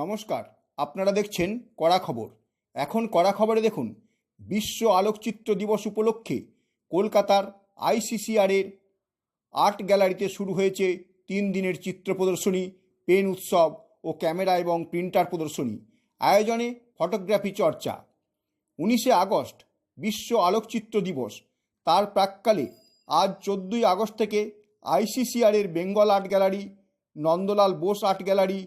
নমস্কার, আপনারা দেখছেন কড়া খবর। এখন কড়া খবরে দেখুন, বিশ্ব আলোকচিত্র দিবস উপলক্ষে কলকাতার আইসিসিআরের আর্ট গ্যালারিতে শুরু হয়েছে 3 দিনের চিত্র প্রদর্শনী, পেন উৎসব ও ক্যামেরা এবং প্রিন্টার প্রদর্শনী। আয়োজনে ফটোগ্রাফি চর্চা। 19শে আগস্ট বিশ্ব আলোকচিত্র দিবস। তার প্রাক্কালে আজ 14ই আগস্ট থেকে আইসিসিআরের Bengal art gallery, Nandalal Bose art gallery,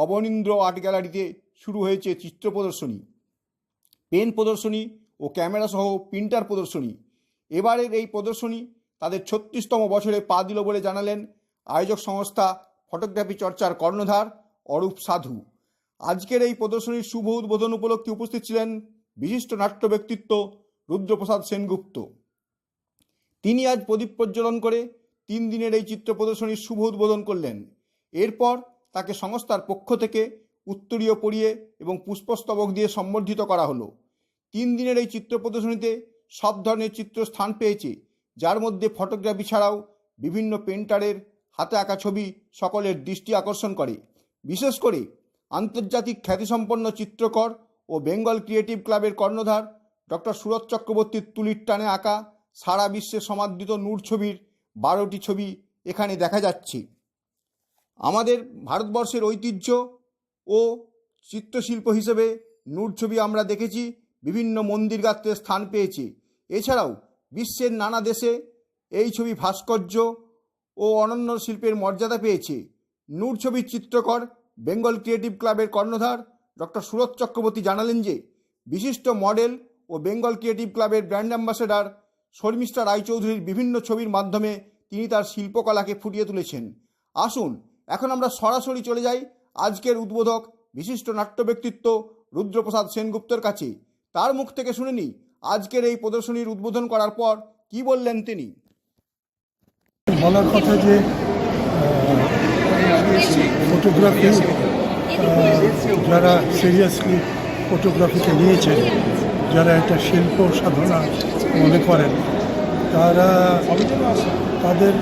Abanindra art গ্যালারিতে শুরু হয়েছে চিত্র প্রদর্শনী, পেন প্রদর্শনী ও ক্যামেরা সহ প্রিন্টার প্রদর্শনী। এবারের এই প্রদর্শনী তাদের 36তম বছরে পা দিল বলে জানালেন আয়োজক সংস্থা ফটোগ্রাফি চর্চার কর্ণধার অরূপ সাধু। আজকের এই প্রদর্শনীর শুভ উদ্বোধন উপলক্ষে উপস্থিত ছিলেন বিশিষ্ট নাট্য ব্যক্তিত্ব রুদ্রপ্রসাদ সেনগুপ্ত। তিনি আজ প্রদীপ প্রজ্বলন করে 3 দিনের এই চিত্র প্রদর্শনীর শুভ উদ্বোধন করলেন। এরপর তাকে সংস্থার পক্ষ থেকে উত্তরীয় পরিয়ে এবং পুষ্পস্তবক দিয়ে সম্বর্ধিত করা হলো। 3 দিনের এই চিত্র প্রদর্শনীতে সব ধরনের চিত্র স্থান পেয়েছে, যার মধ্যে ফটোগ্রাফি ছাড়াও বিভিন্ন পেন্টারের হাতে আঁকা ছবি সকলের দৃষ্টি আকর্ষণ করে। বিশেষ করে আন্তর্জাতিক খ্যাতিসম্পন্ন চিত্রকর ও বেঙ্গল ক্রিয়েটিভ ক্লাবের কর্ণধার ডক্টর সুরত চক্রবর্তীর তুলির টানে আঁকা সারা বিশ্বে সমাদৃত নূর ছবির 12টি ছবি এখানে দেখা যাচ্ছে। আমাদের ভারতবর্ষের ঐতিহ্য ও চিত্রশিল্প হিসেবে নূর ছবি আমরা দেখেছি বিভিন্ন মন্দির গাত্রে স্থান পেয়েছে। এছাড়াও বিশ্বের নানা দেশে এই ছবি ভাস্কর্য ও অনন্য শিল্পের মর্যাদা পেয়েছে। নূর ছবির চিত্রকর বেঙ্গল ক্রিয়েটিভ ক্লাবের কর্ণধার ডক্টর সুরত চক্রবর্তী জানালেন যে বিশিষ্ট মডেল ও বেঙ্গল ক্রিয়েটিভ ক্লাবের ব্র্যান্ড অ্যাম্বাসেডর শর্মিষ্ঠা রায়চৌধুরীর বিভিন্ন ছবির মাধ্যমে তিনি তার শিল্পকলাকে ফুটিয়ে তুলেছেন। আসুন এখন আমরা সরাসরি চলে যাই আজকের উদ্বোধক বিশিষ্ট নাট্য ব্যক্তিত্ব রুদ্রপ্রসাদ সেনগুপ্তর কাছে। তার মুখ থেকে শুনে নিই আজকের এই প্রদর্শনীর উদ্বোধন করার পর কি বললেন তিনি। বলার কথা যে ফটোগ্রাফি যারা সিরিয়াসলি ফটোগ্রাফিকে নিয়েছেন, যারা একটা শিল্প সাধনা মনে করেন, তাদের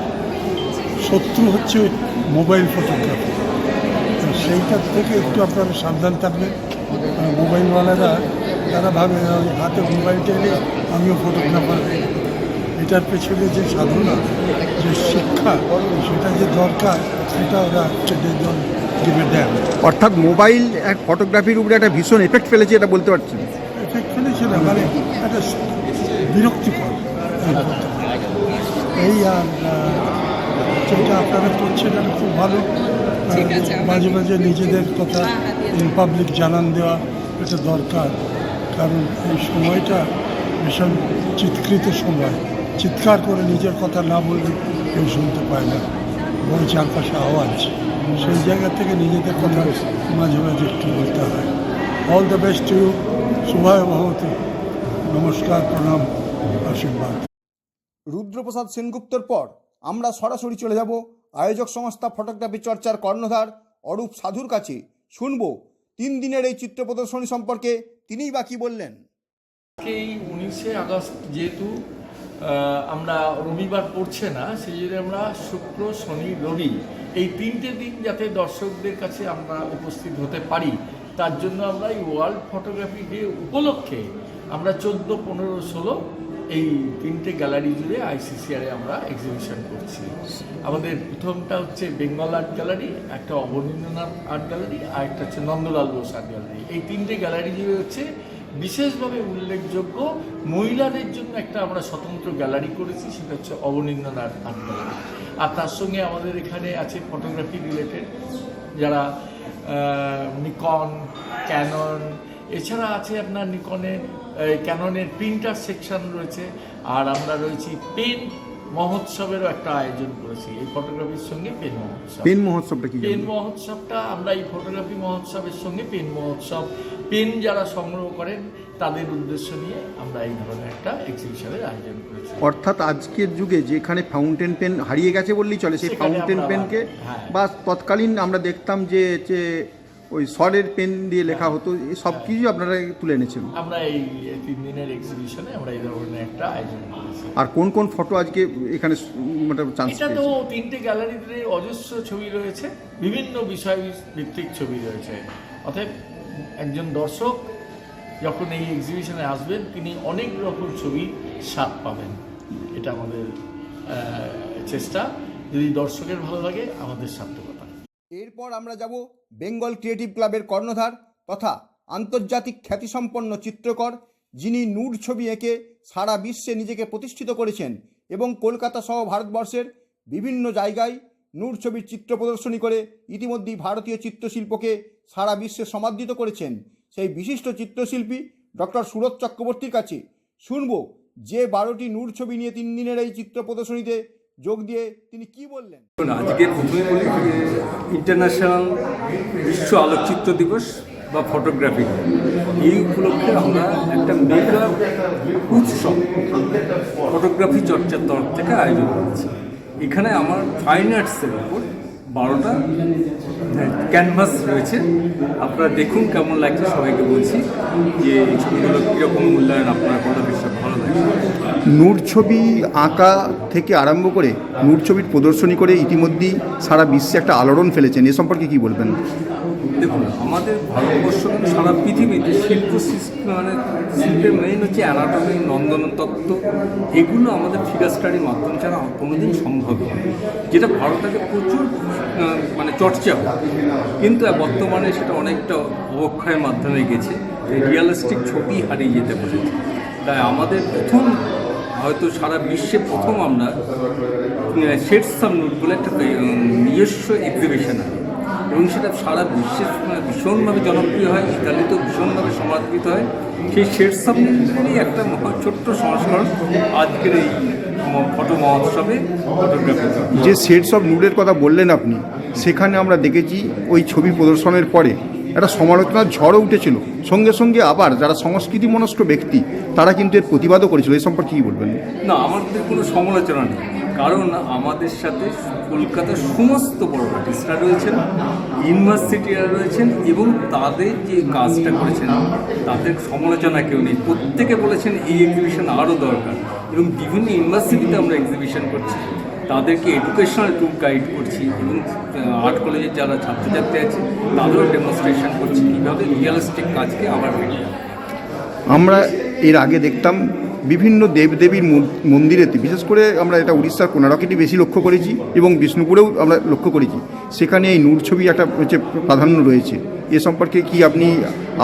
শত্রু হচ্ছে মোবাইল ফটোগ্রাফি। সেইটার থেকে একটু আপনারা সাবধান থাকবেন। মোবাইলওয়ালারা তারা ভাবে হাতে মোবাইলটা এলে আমিও ফটোগ্রাফার হয়ে গেল। এটার পেছনে যে সাধনা, যে শিক্ষা, সেটা যে দরকার, সেটা ওরা দিবে দেন। অর্থাৎ মোবাইল এক ফটোগ্রাফির উপরে একটা ভীষণ এফেক্ট ফেলেছে, এটা বলতে পারছেন? এফেক্ট ফেলেছে না, মানে একটা বিরক্তিকর এই। আর যেটা আপনারা করছেন এটা খুব ভালো। মাঝে মাঝে নিজেদের কথা পাবলিক জানান দেওয়া এটা দরকার, কারণ এই সময়টা ভীষণ চিৎকৃত সময়। চিৎকার করে নিজের কথা না বললে কেউ শুনতে পায় না, বই চারপাশে আওয়াজ। সেই জায়গা থেকে নিজেদের কথা মাঝে মাঝে একটু বলতে হয়। All the best to you, শুভায় ভবতু। নমস্কার, প্রণাম, আশীর্বাদ। রুদ্রপ্রসাদ সেনগুপ্তর পর আমরা সরাসরি চলে যাব আয়োজক সংস্থা ফটোগ্রাফি চর্চার কর্ণধার অরূপ সাধুর কাছে। শুনবো 3 দিনের এই চিত্র প্রদর্শনী সম্পর্কে তিনিই বা কি বললেন। এই 19শে আগস্ট যেহেতু আমরা রবিবার পড়ছে না, সেই জন্য আমরা শুক্র, শনি, রবি এই 3টে দিন যাতে দর্শকদের কাছে আমরা উপস্থিত হতে পারি, তার জন্য আমরা এই ওয়ার্ল্ড ফটোগ্রাফি ডে উপলক্ষে আমরা 14, 15, 16 এই 3টে গ্যালারি জুড়ে আইসিসিআরে আমরা এক্সিবিশন করছি। আমাদের প্রথমটা হচ্ছে বেঙ্গল আর্ট গ্যালারি, একটা অবনীন্দ্রনাথ আর্ট গ্যালারি, আর একটা হচ্ছে নন্দলাল বোস আর্ট গ্যালারি। এই 3টে গ্যালারি জুড়ে হচ্ছে বিশেষভাবে উল্লেখযোগ্য মহিলাদের জন্য একটা আমরা স্বতন্ত্র গ্যালারি করেছি, সেটা হচ্ছে অবনীন্দ্রনাথ আর্ট গ্যালারি। আর তার সঙ্গে আমাদের এখানে আছে ফটোগ্রাফি রিলেটেড, যারা নিকন, ক্যানন, এছাড়া আছে আপনার ক্যাননের প্রিন্টার সেকশন রয়েছে। আর আমরা রয়েছি পেন মহোৎসবেরও একটা আয়োজন করেছি এই ফটোগ্রাফির সঙ্গে। পেন মহোৎসবটা কি? পেন মহোৎসবটা আমরা এই ফটোগ্রাফি মহোৎসবের সঙ্গে পেন মহোৎসব, পেন যারা সংগ্রহ করেন তাদের উদ্দেশ্য নিয়ে আমরা এই ধরনের একটা এক্সিবিশনের আয়োজন করেছি। অর্থাৎ আজকের যুগে যেখানে ফাউন্টেন পেন হারিয়ে গেছে বললেই চলে, সেই ফাউন্টেন পেনকে বা তৎকালীন আমরা দেখতাম যে ওই সরের পেন দিয়ে লেখা হতো, সব কিছু আপনারা তুলে এনেছেন। আমরা এই 3 দিনের এক্সিবিশনে আমরা এই ধরনের একটা আয়োজন করেছি। আর কোন কোন ফটো আজকে এখানে চান্স? এটা তো 3টে গ্যালারিতে অজস্র ছবি রয়েছে, বিভিন্ন বিষয় ভিত্তিক ছবি রয়েছে। অতএব একজন দর্শক যখন এই এক্সিবিশনে আসবেন তিনি অনেক রকম ছবি স্বাদ পাবেন। এটা আমাদের চেষ্টা। যদি দর্শকের ভালো লাগে আমাদের সার্থকতা। এরপর আমরা যাব বেঙ্গল ক্রিয়েটিভ ক্লাবের কর্ণধার তথা আন্তর্জাতিক খ্যাতিসম্পন্ন চিত্রকর, যিনি নূর ছবি এঁকে সারা বিশ্বে নিজেকে প্রতিষ্ঠিত করেছেন এবং কলকাতা সহ ভারতবর্ষের বিভিন্ন জায়গায় নূর ছবির চিত্র প্রদর্শনী করে ইতিমধ্যেই ভারতীয় চিত্রশিল্পকে সারা বিশ্বে সমাদৃত করেছেন সেই বিশিষ্ট চিত্রশিল্পী ডক্টর সুরত চক্রবর্তীর কাছে শুনব যে 12টি নূর ছবি নিয়ে 3 দিনের এই চিত্র প্রদর্শনীতে যোগ দিয়ে তিনি কি বললেন। আজকে প্রথমে বলি যে ইন্টারন্যাশনাল বিশ্ব আলোকচিত্র দিবস বা ফটোগ্রাফি, এই উপলক্ষে আমরা একটা মেগা উৎসব ফটোগ্রাফি চর্চার তরফ থেকে আয়োজন করেছি। এখানে আমার ফাইন আর্টসের উপর 12টা ক্যানভাস রয়েছে। আপনারা দেখুন কেমন লাগছে, সবাইকে বলছি যে এই ছবিগুলো কীরকম মূল্যায়ন আপনারা কথা ভীষণ ভালো লাগছে। নূর ছবি আঁকা থেকে আরম্ভ করে নূর ছবির প্রদর্শনী করে ইতিমধ্যেই সারা বিশ্বে একটা আলোড়ন ফেলেছেন, এ সম্পর্কে কি বলবেন? দেখুন, আমাদের ভারতবর্ষ কিন্তু সারা পৃথিবীতে শিল্পের মেইন হচ্ছে অ্যানাটমি, নন্দনতত্ত্ব, এগুলো আমাদের ফিগার স্টাডির মাধ্যম ছাড়া কোনোদিন সম্ভব নয়, যেটা ভারতকে প্রচুর চর্চা হয়। কিন্তু বর্তমানে সেটা অনেকটা অবক্ষয়ের মাধ্যমে গেছে, রিয়ালিস্টিক ছবি হারিয়ে যেতে বসেছে। তাই আমাদের প্রথম, হয়তো সারা বিশ্বে প্রথম, আমরা শেডস অফ নুড বলে একটা নিজস্ব এক্সিবিশন হয় এবং সেটা সারা বিশ্বে ভীষণভাবে জনপ্রিয় হয়, ইতালিতেও ভীষণভাবে সমাদৃত হয়। সেই শেডস অফ নুডেরই একটা ছোট্ট সংস্করণ আজকের এই ফটো মহোৎসবে ফটোগ্রাফি। যে শেডস অফ নুডের কথা বললেন আপনি, সেখানে আমরা দেখেছি ওই ছবি প্রদর্শনের পরে একটা সমালোচনার ঝড়ও উঠেছিল, সঙ্গে সঙ্গে আবার যারা সংস্কৃতি মনস্ক ব্যক্তি তারা কিন্তু এর প্রতিবাদও করেছিল, এই সম্পর্কে কী বলবেন? না, আমাদের কোনো সমালোচনা নেই, কারণ আমাদের সাথে কলকাতার সমস্ত বড় আর্টিস্টরা রয়েছেন, ইউনিভার্সিটিরা রয়েছেন এবং তাদের যে কাজটা করেছেন তাদের সমালোচনা কেউ নেই। প্রত্যেকে বলেছেন এই এক্সিবিশন আরও দরকার এবং বিভিন্ন ইউনিভার্সিটিতে আমরা এক্সিবিশন করছি, তাদেরকে এডুকেশনাল ট্যুর গাইড করছি এবং আর্ট কলেজের যারা ছাত্রছাত্রী আছে তাদেরও ডেমনস্ট্রেশন করছি কীভাবে রিয়ালিস্টিক কাজকে আবার ফিরিয়ে। আমরা এর আগে দেখতাম বিভিন্ন দেবদেবীর মন্দিরেতে, বিশেষ করে আমরা এটা উড়িষ্যার কোনারকেটি বেশি লক্ষ্য করেছি এবং বিষ্ণুপুরেও আমরা লক্ষ্য করেছি, সেখানে এই নূর ছবি একটা হচ্ছে প্রাধান্য রয়েছে। এ সম্পর্কে কি আপনি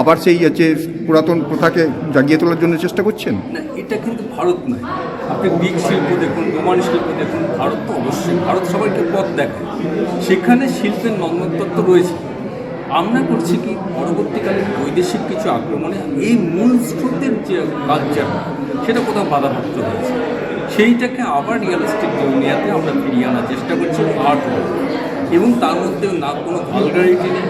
আবার সেই হচ্ছে পুরাতন প্রথাকে জাগিয়ে তোলার জন্য চেষ্টা করছেন? না, এটা কিন্তু ভারত নয়। আপনি গ্রিক শিল্প দেখুন, রোমান শিল্প দেখুন, ভারত তো অবশ্যই, ভারত সবাইকে পথ দেখায়, সেখানে শিল্পের নন্দনতত্ত্ব রয়েছে। আমরা করছি কি, পরবর্তীকালে বৈদেশিক কিছু আক্রমণে এই মূল স্রোতের যে কালচারটা সেটা কোথাও বাধাপ্রাপ্ত হয়েছে, সেইটাকে আবার রিয়ালিস্টিক দুনিয়াতে আমরা ফিরিয়ে আনার চেষ্টা করছি আর্ট, এবং তার মধ্যেও না কোনো ভালগারিটি নেই।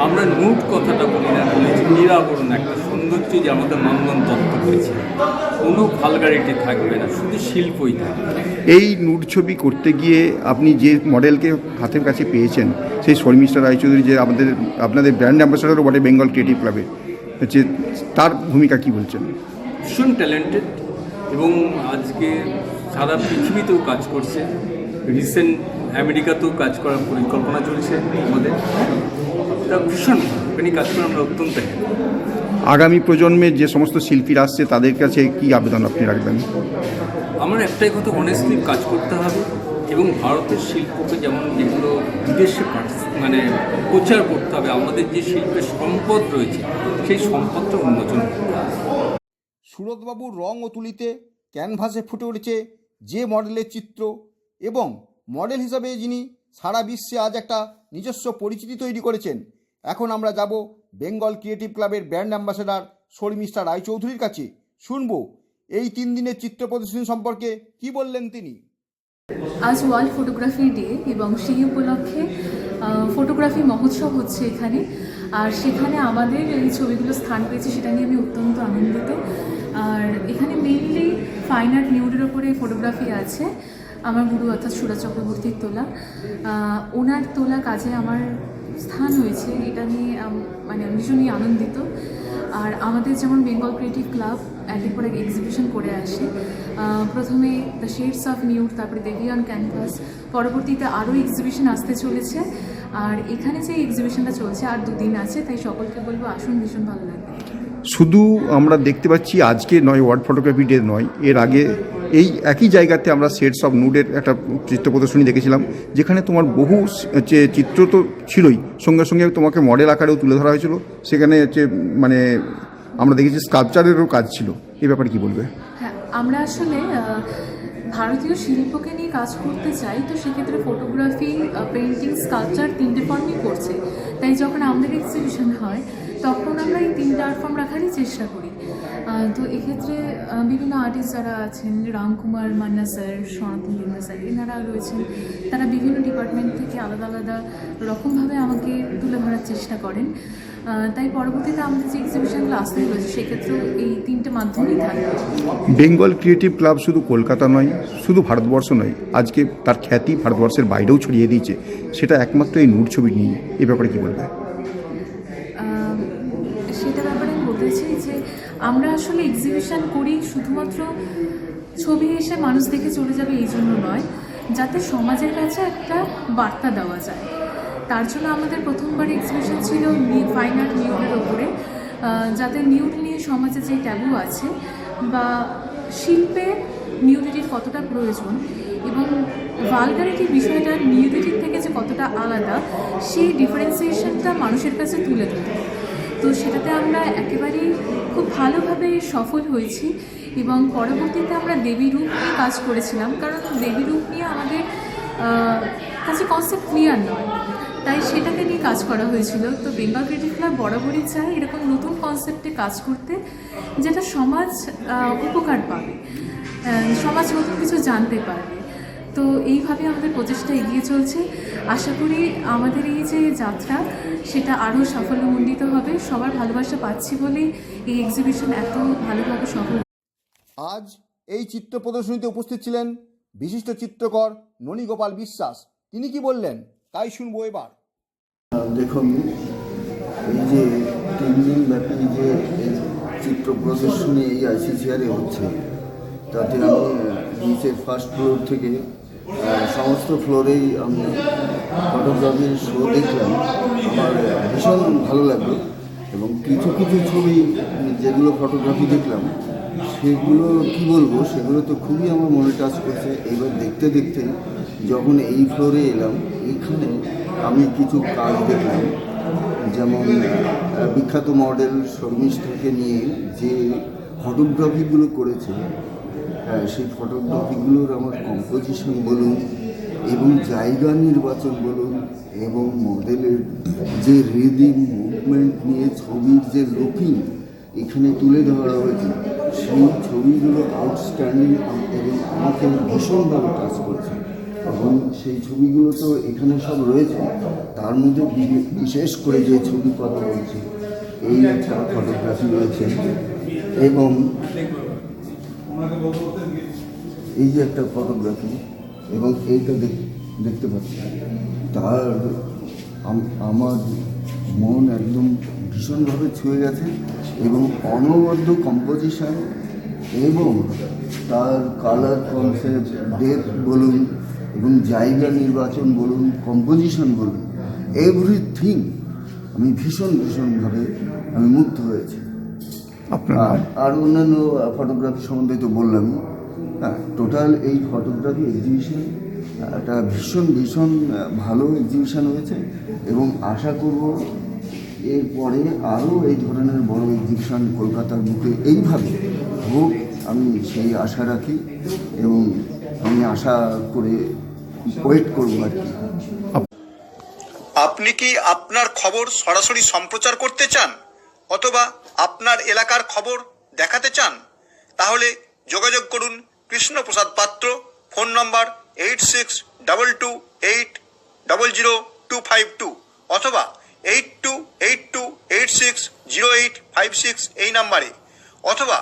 আমরা নুট কথাটা বলি না, বলেছি নিরাবরণ, একটা সৌন্দর্য যে আমাদের নন্দনতত্ত্ব রয়েছে, কোনো ভালগারিটি থাকবে না, শুধু শিল্পই থাকবে। এই নূর ছবি করতে গিয়ে আপনি যে মডেলকে হাতের কাছে পেয়েছেন, সেই শর্মিষ্ঠা রায়চৌধুরী, যে আপনাদের ব্র্যান্ড অ্যাম্বাসাডারও বটে বেঙ্গল ক্রিয়েটিভ ক্লাবে, হচ্ছে তার ভূমিকা কি বলছেন? ভীষণ ট্যালেন্টেড এবং আজকে সারা পৃথিবীতেও কাজ করছে, রিসেন্ট আমেরিকাতেও কাজ করার পরিকল্পনা চলছে আমাদের। ভীষণ এখানে কাজ করে আমরা অত্যন্ত। আগামী প্রজন্মের যে সমস্ত শিল্পীরা আসছে তাদের কাছে কি আবেদন আপনি রাখবেন? আমার একটাই কথা, অনেস্টলি কাজ করতে হবে এবং ভারতের শিল্পকে যেমন যেগুলো বিদেশে প্রচার করতে হবে, আমাদের যে শিল্পের সম্পদ রয়েছে সেই সম্পদটা উন্মোচন করতে হবে। সুরতবাবুর রং ও তুলিতে ক্যানভাসে ফুটে উঠেছে যে মডেলের চিত্র, এবং মডেল হিসাবে যিনি সারা বিশ্বে আজ একটা নিজস্ব পরিচিতি তৈরি করেছেন। এখন আমরা যাব বেঙ্গল ক্রিয়েটিভ ক্লাবের ব্র্যান্ড অ্যাম্বাসাডার শর্মিষ্ঠা রায়চৌধুরীর কাছে, শুনব এই 3 দিনের চিত্র প্রদর্শনী সম্পর্কে কি বললেন তিনি। আজ ওয়ার্ল্ড ফটোগ্রাফি ডে এবং সেই উপলক্ষে ফটোগ্রাফি মহোৎসব হচ্ছে এখানে, আর সেখানে আমাদের এই ছবিগুলো স্থান পেয়েছে, সেটা নিয়ে আমি অত্যন্ত আনন্দিত। আর এখানে মেইনলি ফাইন আর্ট নিউডের ওপরে ফটোগ্রাফি আছে। আমার গুরু অর্থাৎ সুরত চক্রবর্তীর তোলা, ওনার তোলা কাজে আমার স্থান হয়েছে, এটা নিয়ে আমি ভীষণই আনন্দিত। আর আমাদের যেমন বেঙ্গল ক্রিয়েটিভ ক্লাব একের পর এক এক্সিবিশন করে আসে, প্রথমে দ্য শেডস অফ নিউড, তারপরে দেবী অন ক্যানভাস, পরবর্তীতে আরও এক্সিবিশন আসতে চলেছে। আর এখানে যে এক্সিবিশনটা চলছে আর 2 দিন আছে, তাই সকলকে বলবো আসুন, ভীষণ ভালো লাগবে। শুধু আমরা দেখতে পাচ্ছি আজকে নয়, ওয়ার্ল্ড ফটোগ্রাফি ডে নয়, এর আগে এই একই জায়গাতে আমরা শেডস অফ নুডের একটা চিত্র প্রদর্শনী দেখেছিলাম, যেখানে তোমার বহু যে চিত্র তো ছিলই, সঙ্গে সঙ্গে তোমাকে মডেল আকারেও তুলে ধরা হয়েছিল। সেখানে হচ্ছে মানে আমরা দেখেছি স্কাল্পচারেরও কাজ ছিল। এই ব্যাপারে কি বলবে? হ্যাঁ, আমরা আসলে ভারতীয় শিল্পকে নিয়ে কাজ করতে চাই, তো সেক্ষেত্রে ফটোগ্রাফি, পেন্টিং, স্কাল্পচার 3টে ফর্মই করছে। তাই যখন আমাদের এক্সিবিশন হয় তখন আমরা এই 3টে আর্ট ফর্ম রাখারই চেষ্টা করি। তো এক্ষেত্রে বিভিন্ন আর্টিস্ট যারা আছেন, রামকুমার মান্না স্যার, সনাতন বিন্দ্রা স্যার, এনারা রয়েছেন, তারা বিভিন্ন ডিপার্টমেন্ট থেকে আলাদা আলাদা রকমভাবে আমাকে তুলে ধরার চেষ্টা করেন। তাই পরবর্তীতে আমাদের যে এক্সিবিশনগুলো আসতে রয়েছে সেক্ষেত্রেও এই 3টে মাধ্যমেই থাকবে। বেঙ্গল ক্রিয়েটিভ ক্লাব শুধু কলকাতা নয়, শুধু ভারতবর্ষ নয়, আজকে তার খ্যাতি ভারতবর্ষের বাইরেও ছড়িয়ে দিয়েছে, সেটা একমাত্র এই নুড ছবি নিয়ে। এ ব্যাপারে কি বলবে? সেটা ব্যাপারে আমি বলতে চাই যে আমরা আসলে এক্সিবিশন করি শুধুমাত্র ছবি এসে মানুষ দেখে চলে যাবে এই জন্য নয়, যাতে সমাজের কাছে একটা বার্তা দেওয়া যায়। তার জন্য আমাদের প্রথমবার এক্সিবিশন ছিল ফাইন আর্ট নিউডের ওপরে, যাতে নিউড নিয়ে সমাজে যে ট্যাবু আছে বা শিল্পে নিউডিটির কতটা প্রয়োজন এবং ভালগারিটির বিষয়টা নিউডিটির থেকে যে কতটা আলাদা, সেই ডিফারেন্সিয়েশনটা মানুষের কাছে তুলে ধরতে। তো সেটাতে আমরা একেবারেই খুব ভালোভাবে সফল হয়েছি এবং পরবর্তীতে আমরা দেবী রূপ নিয়ে কাজ করেছিলাম, কারণ দেবী রূপ নিয়ে আমাদের কাছে কনসেপ্ট ক্লিয়ার নয়, তাই সেটাকে নিয়ে কাজ করা হয়েছিল। তো বেঙ্গল ক্রিয়েটিভ ক্লাব বরাবরই চায় এরকম নতুন কনসেপ্টে কাজ করতে, যেটা সমাজ উপকার পাবে, সমাজ নতুন কিছু জানতে পারবে। তো এইভাবে আমাদের প্রচেষ্টা এগিয়ে চলছে। আশা করি আমাদের এই যে যাত্রা সেটা আরও সাফল্যমণ্ডিত হবে। সবার ভালোবাসা পাচ্ছি বলেই এই এক্সিবিশন এত ভালোভাবে সফল। আজ এই চিত্র প্রদর্শনীতে উপস্থিত ছিলেন বিশিষ্ট চিত্রকর ননীগোপাল বিশ্বাস। তিনি কি বললেন তাই শুনবো এবার। দেখুন, এই যে 3 দিন ব্যাপী যে এই চিত্র প্রদর্শনী এই আইসিসিআরে হচ্ছে, তাতে আমি নিচের ফার্স্ট ফ্লোর থেকে সমস্ত ফ্লোরেই আমি ফটোগ্রাফির শো দেখলাম। আমার ভীষণ ভালো লাগলো এবং কিছু কিছু ছবি যেগুলো ফটোগ্রাফি দেখলাম সেগুলো কি বলবো, সেগুলো তো খুবই আমার মনে টাচ করছে। এবার দেখতে দেখতে যখন এই ফ্লোরে এলাম, এইখানে আমি কিছু কাজ দেখলাম, যেমন বিখ্যাত মডেল শর্মিষ্ঠাকে নিয়ে যে ফটোগ্রাফিগুলো করেছে, সেই ফটোগ্রাফিগুলোর আমার কম্পোজিশন বলুন এবং জায়গা নির্বাচন বলুন এবং মডেলের যে রিদিম মুভমেন্ট নিয়ে ছবির যে লুকিং এখানে তুলে ধরা হয়েছে, সেই ছবিগুলো আউটস্ট্যান্ডিং এবং আমাকে ভীষণভাবে টাচ করছে। এবং সেই ছবিগুলো তো এখানে সব রয়েছে, তার মধ্যে বিশেষ করে যে ছবি কথা বলছি, এই একটা ফটোগ্রাফি রয়েছে এবং এই যে একটা ফটোগ্রাফি এবং এইটা দেখতে পাচ্ছি, তার আমার মন একদম ভীষণভাবে ছুঁয়ে গেছে এবং অনবদ্য কম্পোজিশন এবং তার কালার কনসেপ্ট, ডেপথ বলুন এবং জায়গা নির্বাচন বলুন, কম্পোজিশন বলুন, এভরিথিং আমি ভীষণভাবে আমি মুগ্ধ হয়েছি। আর অন্যান্য ফটোগ্রাফি সম্বন্ধে তো বললামই। হ্যাঁ, টোটাল এই ফটোগ্রাফি এক্সিবিশন একটা ভীষণ ভালো এক্সিবিশন হয়েছে এবং আশা করব এরপরে আরও এই ধরনের বড় এক্সিবিশন কলকাতার বুকে এইভাবে হোক, আমি সেই আশা রাখি এবং আমি আশা করে ওয়েট করব আর কি। আপনি কি আপনার খবর সরাসরি সম্প্রচার করতে চান অথবা আপনার এলাকার খবর দেখাতে চান? তাহলে যোগাযোগ করুন কৃষ্ণপ্রসাদ পাত্র, ফোন নম্বর 8622800252 অথবা 8282860856 এই নাম্বারে, অথবা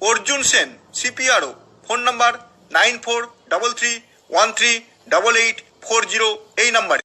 অর্জুন সেন CPRO, ফোন নম্বর 9433138840 এই নাম্বারে।